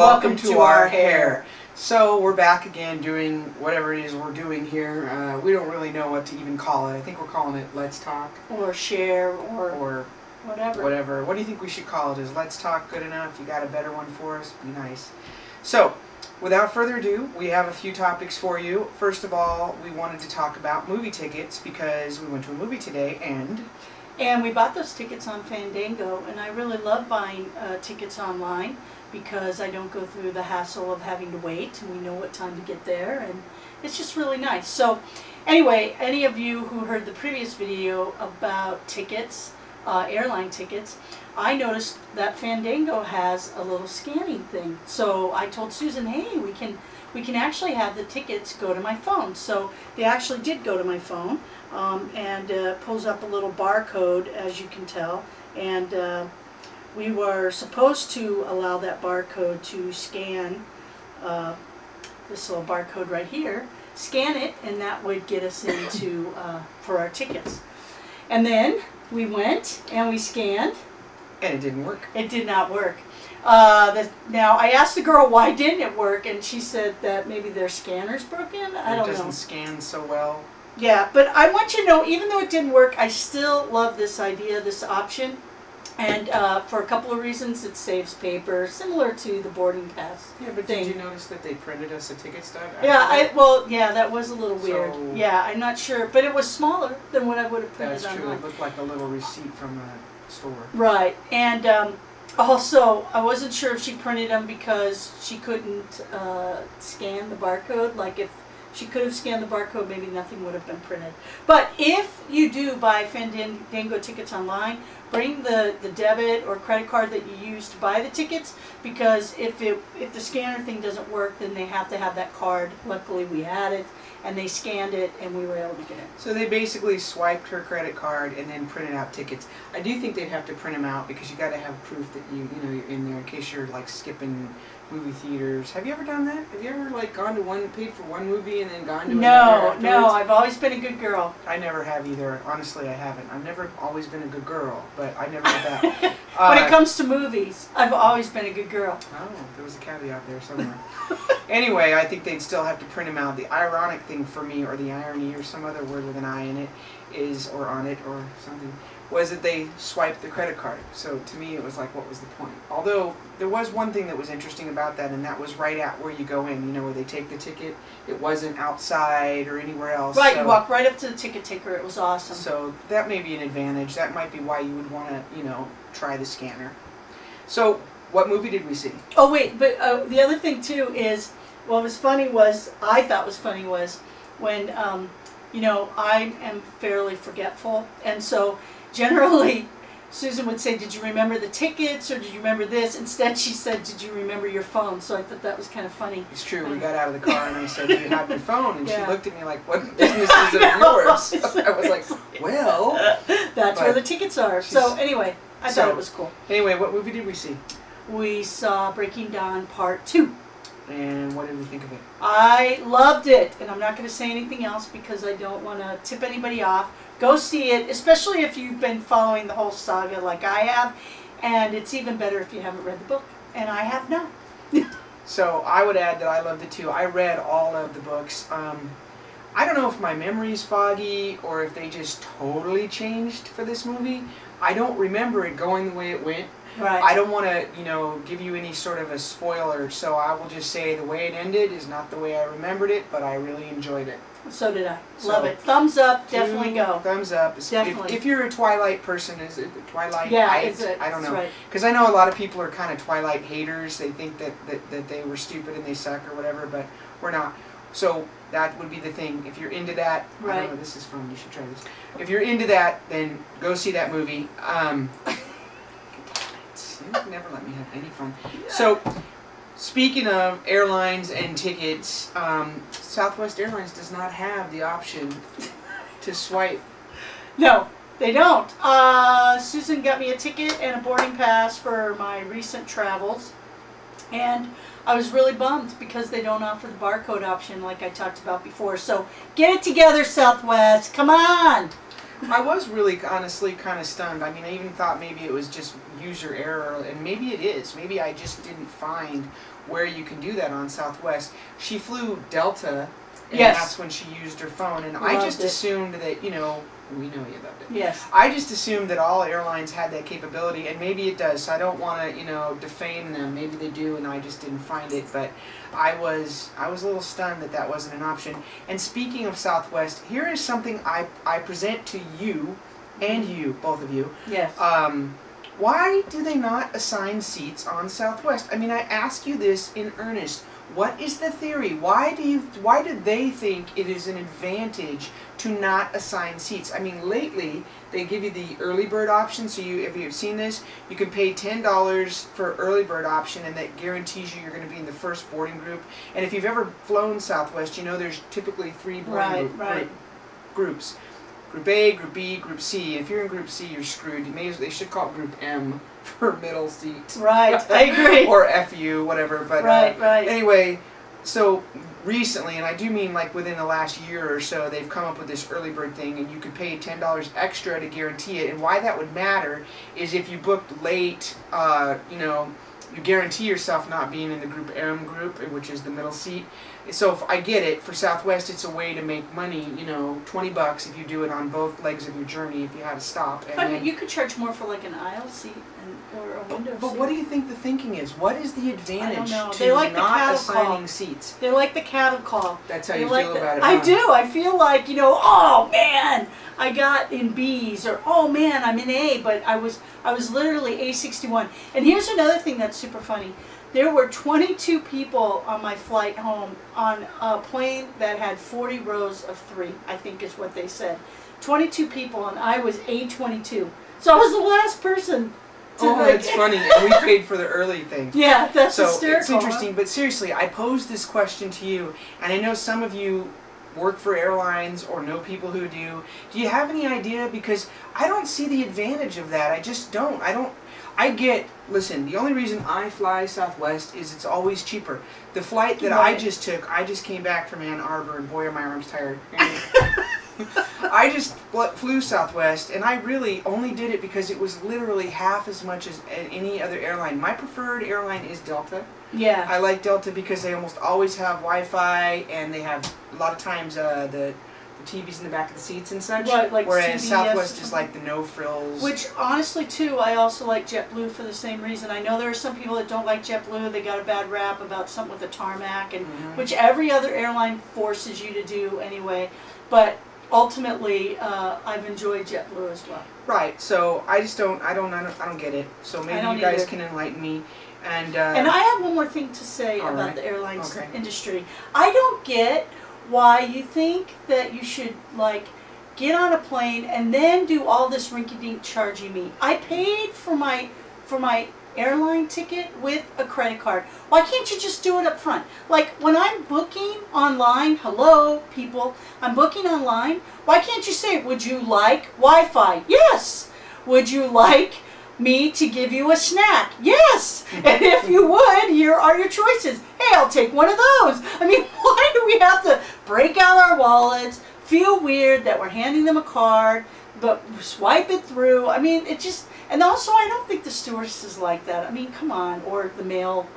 welcome to our hair. So we're back again doing whatever it is we're doing here. We don't really know what to even call it. I think we're calling it Let's Talk. Or Share or whatever. Whatever. What do you think we should call it? Is Let's Talk good enough? You got a better one for us? Be nice. So, without further ado, we have a few topics for you. First of all, we wanted to talk about movie tickets because we went to a movie today and we bought those tickets on Fandango, and I really love buying tickets online because I don't go through the hassle of having to wait, and we know what time to get there, and it's just really nice. So anyway, any of you who heard the previous video about tickets, airline tickets, I noticed that Fandango has a little scanning thing. So I told Susan, hey, we can actually have the tickets go to my phone. So they actually did go to my phone, and pulls up a little barcode, as you can tell, and we were supposed to allow that barcode to scan this little barcode right here, scan it, and that would get us into for our tickets. And then we went and we scanned. and it didn't work. It did not work. Now, I asked the girl why didn't it work, and she said that maybe their scanner's broken. I don't know. It doesn't scan so well. Yeah, but I want you to know, even though it didn't work, I still love this idea, this option. And for a couple of reasons, it saves paper, similar to the boarding pass. Yeah, but thing. Did you notice that they printed us a ticket stub? Yeah, yeah, that was a little weird. So, yeah, I'm not sure, but it was smaller than what I would have printed online. That's true. It looked like a little receipt from a store. Right, and also, I wasn't sure if she printed them because she couldn't scan the barcode. Like, if she could have scanned the barcode, maybe nothing would have been printed. But if you do buy Fandango tickets online, bring the debit or credit card that you use to buy the tickets, because if the scanner thing doesn't work, then they have to have that card. Luckily, we had it, and they scanned it, and we were able to get it. So they basically swiped her credit card and then printed out tickets. I do think they'd have to print them out because you got to have proof that you know you're in there in case you're like skipping movie theaters. Have you ever done that? Have you ever like gone to paid for one movie and then gone to another afterwards? No, I've always been a good girl. I never have either. Honestly, I haven't. I've never always been a good girl, but I never did that. When it comes to movies, I've always been a good girl. Oh, there was a caveat there somewhere. Anyway, I think they'd still have to print them out. The ironic thing for me, or the irony, or some other word with an I in it, is, or on it, or something, was that they swiped the credit card. So to me, it was like, what was the point? Although, there was one thing that was interesting about that, and that was right at where you go in, you know, where they take the ticket. It wasn't outside or anywhere else. Right, so, you walk right up to the ticket taker. It was awesome. So that may be an advantage. That might be why you would want to, you know, try the scanner. So, what movie did we see? Oh, wait, but the other thing, too, is, what was funny was, I thought was funny was, when, you know, I am fairly forgetful, and so, generally, Susan would say, did you remember the tickets, or did you remember this? Instead, she said, did you remember your phone? So I thought that was kind of funny. It's true. We got out of the car, and I said, do you have your phone? And yeah. She looked at me like, what business is it of yours? I was like, well. That's where the tickets are. So anyway, I thought it was cool. Anyway, what movie did we see? We saw Breaking Dawn Part 2. And what did we think of it? I loved it, and I'm not going to say anything else because I don't want to tip anybody off. Go see it, especially if you've been following the whole saga like I have, and it's even better if you haven't read the book, and I have not. So I would add that I loved it too. I read all of the books. I don't know if my memory's foggy or if they just totally changed for this movie. I don't remember it going the way it went. Right. I don't want to, you know, give you any sort of a spoiler, so I will just say the way it ended is not the way I remembered it, but I really enjoyed it. So did I. Love it. Thumbs up. Definitely go. Thumbs up. Definitely. If you're a Twilight person, is it Twilight? Yeah, I don't know. Because I know a lot of people are kind of Twilight haters. They think that they were stupid and they suck or whatever, but we're not. So that would be the thing. If you're into that, right. I don't know, this is fun. You should try this. If you're into that, then go see that movie. You never let me have any fun. So, speaking of airlines and tickets, Southwest Airlines does not have the option to swipe. No, they don't. Susan got me a ticket and a boarding pass for my recent travels, and I was really bummed because they don't offer the barcode option like I talked about before. So, get it together, Southwest. Come on! I was really, honestly, kind of stunned. I mean, I even thought maybe it was just user error, and maybe it is. Maybe I just didn't find where you can do that on Southwest. She flew Delta, and Yes. that's when she used her phone, and I Loved just it. assumed that, you know, we know you loved it. Yes. I just assumed that all airlines had that capability, and maybe it does, so I don't want to, you know, defame them. Maybe they do, and I just didn't find it, but I was a little stunned that that wasn't an option. And speaking of Southwest, here is something I present to you, and you, both of you. Yes. Why do they not assign seats on Southwest? I mean, I ask you this in earnest. What is the theory? Why do they think it is an advantage to not assign seats? I mean, lately they give you the early bird option. So if you've seen this, you can pay $10 for early bird option, and that guarantees you you're going to be in the first boarding group. And if you've ever flown Southwest, you know there's typically 3 boarding groups. Group A, Group B, Group C. If you're in Group C, you're screwed. They should call it Group M for middle seat. Right, I agree. Or FU, whatever. But right. Anyway, so recently, and I do mean like within the last year or so, they've come up with this early bird thing, and you could pay $10 extra to guarantee it. And why that would matter is if you booked late, you know, you guarantee yourself not being in the Group M group, which is the middle seat. So if I get it, for Southwest, it's a way to make money, you know, $20 if you do it on both legs of your journey if you had to stop. And But you could charge more for like an aisle seat or a window seat. But what do you think the thinking is? What is the advantage to They like not the assigning call. Seats? They like the cattle call. That's how They you like feel the, about it, I huh? do. I feel like, you know, oh man, I got in B's, or oh man, I'm in A, but I was literally A61. And here's another thing that's super funny. There were 22 people on my flight home on a plane that had 40 rows of 3, I think is what they said. 22 people, and I was A22. So I was the last person to that's funny. And we paid for the early thing. Yeah, that's so hysterical. It's interesting, huh? but seriously, I posed this question to you, and I know some of you work for airlines or know people who do. Do you have any idea? Because I don't see the advantage of that. I just don't. Listen, the only reason I fly Southwest is it's always cheaper. The flight that I just took, I just came back from Ann Arbor, and boy are my arms tired. I just flew Southwest, and I really only did it because it was literally half as much as any other airline. My preferred airline is Delta. Yeah. I like Delta because they almost always have Wi-Fi, and they have a lot of times the TVs in the back of the seats and such. Right, like whereas CBS Southwest is like the no frills. Which, honestly, too, I also like JetBlue for the same reason. I know there are some people that don't like JetBlue. They got a bad rap about something with the tarmac, and which every other airline forces you to do anyway. But ultimately, I've enjoyed JetBlue as well. Right. So I just don't get it. So maybe you guys can enlighten me. And I have one more thing to say about the airlines industry. I don't get why you think that you should, like, get on a plane and then do all this rinky-dink charging me. I paid for my airline ticket with a credit card. Why can't you just do it up front? Like, when I'm booking online, hello people, I'm booking online, why can't you say, would you like Wi-Fi? Yes. Would you like me to give you a snack? Yes. And if you would, here are your choices. Hey, I'll take one of those. I mean, why do we have to break out our wallets, feel weird that we're handing them a card, but swipe it through? I mean, it just, and also I don't think the stewardesses like that. I mean, come on, or the male,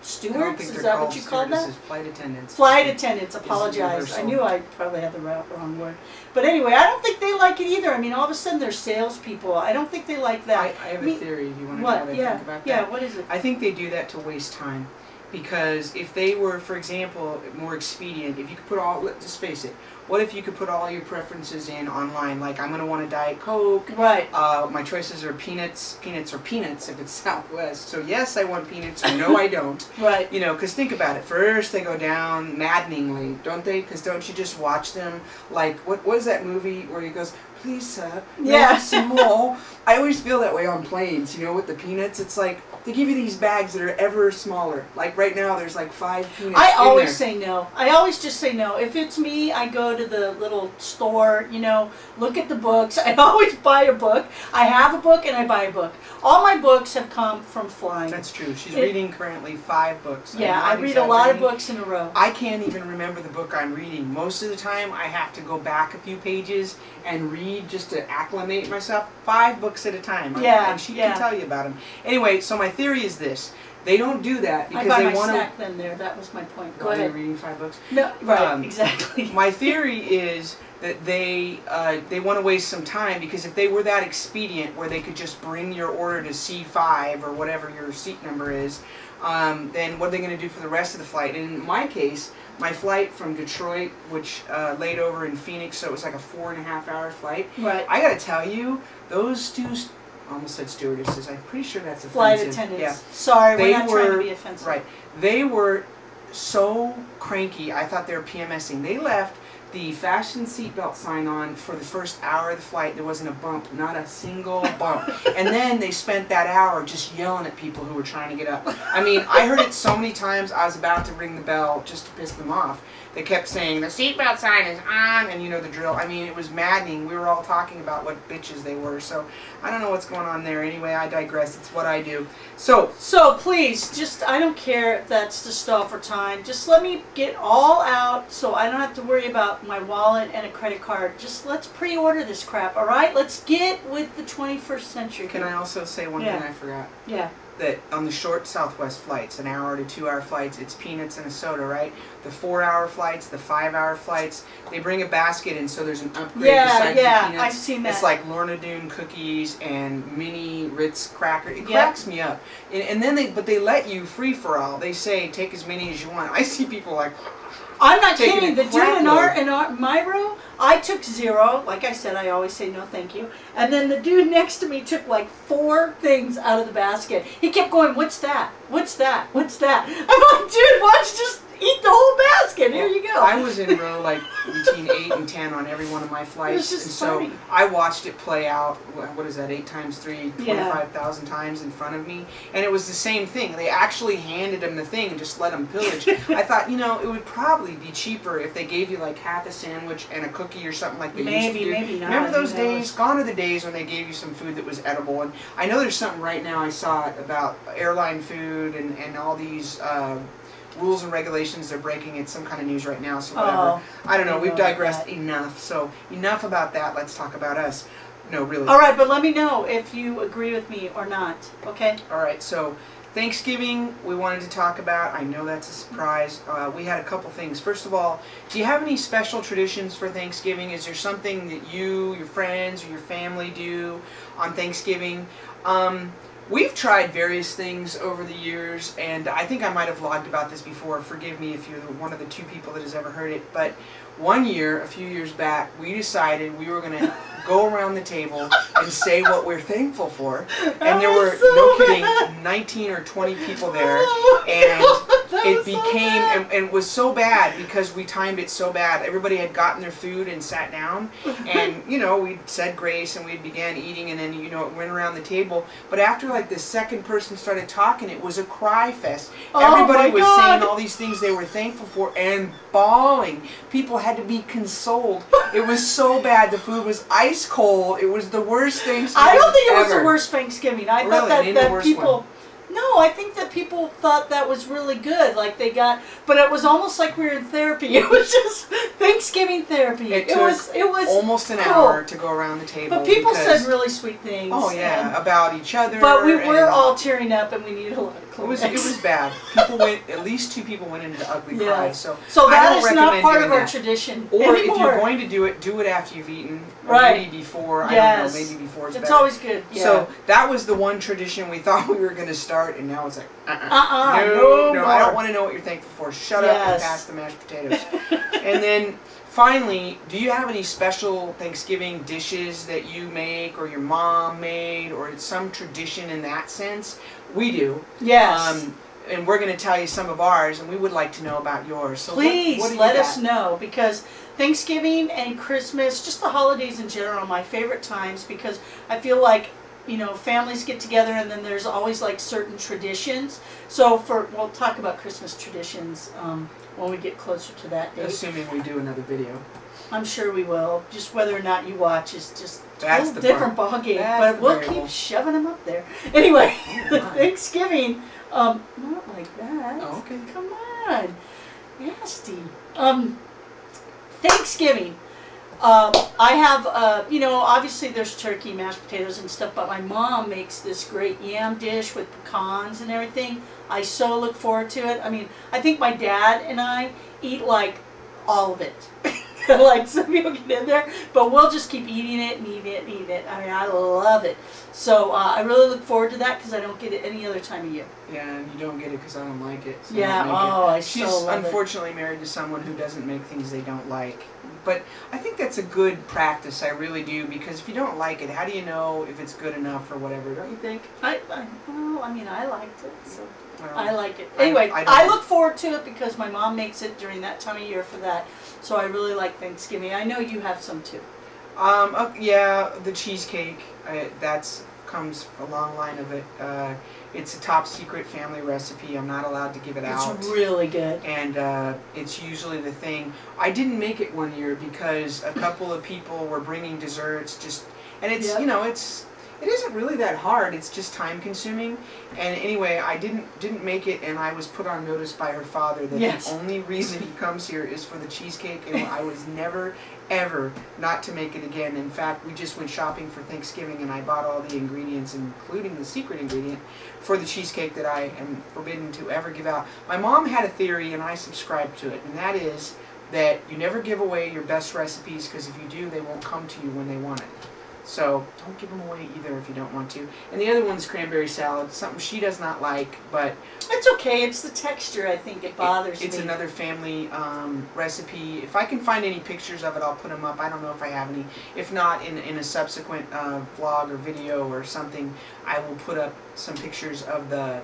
stewards, is that what you call that? Flight attendants. Flight attendants, apologize. I knew I probably had the wrong word. But anyway, I don't think they like it either. I mean, all of a sudden they're salespeople. I don't think they like that. I have a theory. Do you want to know what I think about that? Yeah, what is it? I think they do that to waste time. Because if they were, for example, more expedient, if you could put just face it, what if you could put all your preferences in online? Like, I'm going to want a Diet Coke. Right. My choices are peanuts or peanuts if it's Southwest. So yes, I want peanuts, or no, I don't. Right. You know, because think about it. First, they go down maddeningly, don't they? Because don't you just watch them? Like, what is that movie where he goes, please, sir, may I have some more? I always feel that way on planes, you know, with the peanuts. It's like, they give you these bags that are ever smaller. Like right now, there's like 5 peanuts I always say no. I always just say no. If it's me, I go to the little store, you know, look at the books. I always buy a book. I have a book and I buy a book. All my books have come from flying. That's true. She's reading currently 5 books. Yeah, I read a lot of books in a row. I can't even remember the book I'm reading. Most of the time, I have to go back a few pages and read read just to acclimate myself. 5 books at a time. Yeah, and she can tell you about them. Anyway, so my theory is this. They don't do that because I buy they my want to. snack then there. That was my point. Go You're ahead. reading 5 books. No, right, exactly. My theory is that they want to waste some time, because if they were that expedient where they could just bring your order to C5 or whatever your seat number is, then what are they going to do for the rest of the flight? And in my case, my flight from Detroit, which laid over in Phoenix, so it was like a 4.5-hour flight. Right. I got to tell you, those two. I almost said stewardesses. I'm pretty sure that's offensive. Flight attendants. Yeah. Sorry, we're not trying to be offensive. Right. They were so cranky. I thought they were PMSing. They left the fasten seatbelt sign on for the first hour of the flight. There wasn't a bump, not a single bump. And then they spent that hour just yelling at people who were trying to get up. I mean, I heard it so many times. I was about to ring the bell just to piss them off. They kept saying, the seatbelt sign is on, and you know the drill. I mean, it was maddening. We were all talking about what bitches they were, so I don't know what's going on there. Anyway, I digress. It's what I do. So please, just, I don't care if that's to stall for time. Just let me get all out so I don't have to worry about my wallet and a credit card. Just let's pre-order this crap, all right? Let's get with the 21st century. Can I also say one thing I forgot? Yeah. That on the short Southwest flights, 1 hour to 2 hour flights, it's peanuts and a soda, right? The 4-hour flights, the 5-hour flights, they bring a basket in, so there's an upgrade besides the peanuts. I've seen that. It's like Lorna Doone cookies and mini Ritz cracker. It cracks me up. And then they let you free for all. They say take as many as you want. I see people like. I'm not kidding. The dude in my row, I took 0. Like I said, I always say no thank you. And then the dude next to me took like 4 things out of the basket. He kept going, what's that? What's that? What's that? I'm like, dude, why don't you just eat the whole basket? Here you go. I was in row like between 8 and 10 on every one of my flights. It was just and funny. So I watched it play out, what is that, 8 times 3, 25,000 times in front of me. And it was the same thing. They actually handed him the thing and just let him pillage. I thought, you know, it would probably be cheaper if they gave you like half a sandwich and a cookie or something like they used to do. Maybe not. Remember those days? Gone are the days when they gave you some food that was edible. And I know there's something right now I saw about airline food and all these rules and regulations they're breaking. It's some kind of news right now, so whatever. I don't know. We've digressed enough. So enough about that. Let's talk about us. No, really. All right, but let me know if you agree with me or not, okay? All right, so Thanksgiving we wanted to talk about. I know that's a surprise. We had a couple things. First of all, do you have any special traditions for Thanksgiving? Is there something that you, your friends, or your family do on Thanksgiving? We've tried various things over the years, and I think I might have vlogged about this before. Forgive me if you're one of the 2 people that has ever heard it. But one year, a few years back, we decided we were going to go around the table and say what we're thankful for. And there were, no kidding, 19 or 20 people there. And it became, and it was so bad because we timed it so bad. Everybody had gotten their food and sat down. And, you know, we said grace and we began eating, and then, you know, it went around the table. But after like the second person started talking, it was a cry fest. Everybody was saying all these things they were thankful for and bawling. People had to be consoled. It was so bad. The food was ice cold. It was the worst Thanksgiving I don't think it was ever. the worst Thanksgiving. I thought Really? that people... No, I think that people thought that was really good. Like they got, but it was almost like we were in therapy. It was just Thanksgiving therapy. It was almost an hour to go around the table. But people said really sweet things. Oh yeah, about each other. But we were all tearing up, and we needed a lot of Kleenex. It was bad. People went. At least 2 people went into ugly cries. So that is not part of our tradition Or anymore. if you're going to do it after you've eaten. Or right. Maybe before. I don't know. Maybe before is better. It's always good. Yeah. So that was the one tradition we thought we were going to start, and now it's like, no, I don't want to know what you're thankful for. Shut up and pass the mashed potatoes. And then finally, do you have any special Thanksgiving dishes that you make or your mom made, or it's some tradition in that sense? We do. Yes. And we're going to tell you some of ours, and we would like to know about yours. So please what let us know, because Thanksgiving and Christmas, just the holidays in general, are my favorite times, because I feel like, you know, families get together and then there's always like certain traditions. So we'll talk about Christmas traditions when we get closer to that date. Assuming we do another video. I'm sure we will. Just whether or not you watch is just a little different ballgame. But we'll keep shoving them up there. Anyway, Thanksgiving, not like that. Oh, okay. Come on. Nasty. Thanksgiving. I have, you know, obviously there's turkey, mashed potatoes and stuff, but my mom makes this great yam dish with pecans and everything. I so look forward to it. I mean, I think my dad and I eat like all of it. Like some people get in there, but we'll just keep eating it and eating it and eating it. I mean, I love it. So I really look forward to that because I don't get it any other time of year. Yeah, and you don't get it because I don't like it. So Yeah, I so She's love unfortunately married to someone who doesn't make things they don't like. But I think that's a good practice, I really do, because if you don't like it, how do you know if it's good enough or whatever, don't you think? Well, I mean, I liked it, so Well, I like it. Anyway, I look forward to it because my mom makes it during that time of year for that. So I really like Thanksgiving. I know you have some too. Yeah, the cheesecake, that's comes a long line of it. It's a top secret family recipe. I'm not allowed to give it out. It's really good. And it's usually the thing. I didn't make it one year because a couple of people were bringing desserts. And it's Yep. you know it isn't really that hard. It's just time consuming. And anyway, I didn't make it, and I was put on notice by her father that Yes. the only reason he comes here is for the cheesecake, and I was never ever not to make it again. In fact, we just went shopping for Thanksgiving, and I bought all the ingredients, including the secret ingredient, for the cheesecake that I am forbidden to ever give out. My mom had a theory, and I subscribe to it, and that is that you never give away your best recipes, because if you do, they won't come to you when they want it. So don't give them away either if you don't want to. And the other one's cranberry salad, something she does not like, but It's okay. It's the texture. I think it bothers it's me. another family recipe. If I can find any pictures of it, I'll put them up. I don't know if I have any. If not, in a subsequent vlog or video or something, I will put up some pictures of the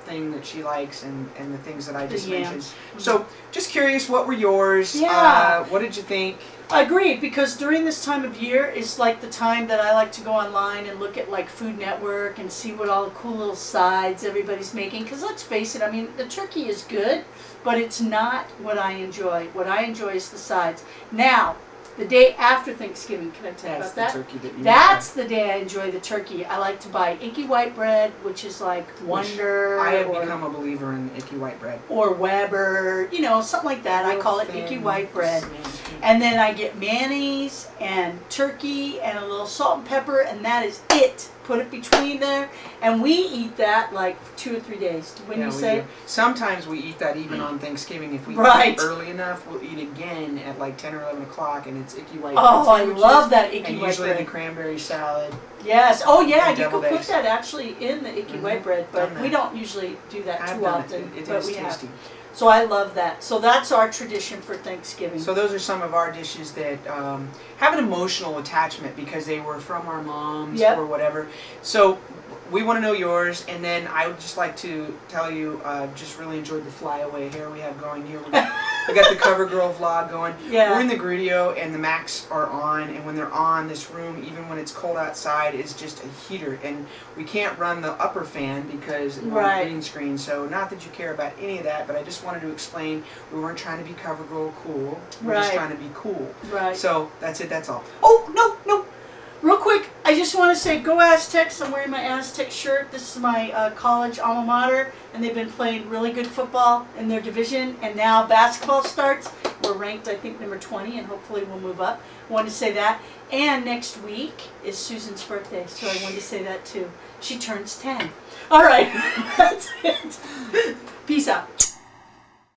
thing that she likes and the things that I just mentioned. So just curious, what were yours? Yeah. What did you think? Agreed, because during this time of year is like the time that I like to go online and look at like Food Network and see what all the cool little sides everybody's making. Because let's face it, I mean, the turkey is good, but it's not what I enjoy. What I enjoy is the sides. Now, the day after Thanksgiving, can I tell you about that? Turkey that you That's the day I enjoy the turkey. I like to buy Icky White bread, which is like Wonder. I have become a believer in Icky White bread. Or Weber, you know, something like that. I call it Icky White bread. And then I get mayonnaise and turkey and a little salt and pepper, and that is it. Put it between there, and we eat that like 2 or 3 days. Wouldn't you say? Do. Sometimes we eat that even on Thanksgiving. If we eat early enough, we'll eat again at like 10 or 11 o'clock, and it's Icky White bread. Oh, I love that Icky and White usually bread. the cranberry salad. Yes. Oh, yeah. You deviled could put eggs. that actually in the Icky White bread, but Done we that. don't usually do that I've too done often. it. It but is we tasty. have. So I love that. So that's our tradition for Thanksgiving. So those are some of our dishes that have an emotional attachment because they were from our moms Yep. or whatever. So we want to know yours, and then I would just like to tell you, just really enjoyed the flyaway hair we have going here. We got the CoverGirl vlog going. Yeah. We're in the Grudio, and the Macs are on, and when they're on, this room, even when it's cold outside, is just a heater, and we can't run the upper fan because we're on green screen. So not that you care about any of that, but I just wanted to explain we weren't trying to be CoverGirl cool. We're just trying to be cool. Right. So that's it. That's all. Oh, no. Real quick, I just want to say, go Aztecs. I'm wearing my Aztec shirt. This is my college alma mater, and they've been playing really good football in their division, and now basketball starts. We're ranked, I think, number 20, and hopefully we'll move up. I wanted to say that. And next week is Susan's birthday, so I wanted to say that too. She turns 10. All right, that's it. Peace out.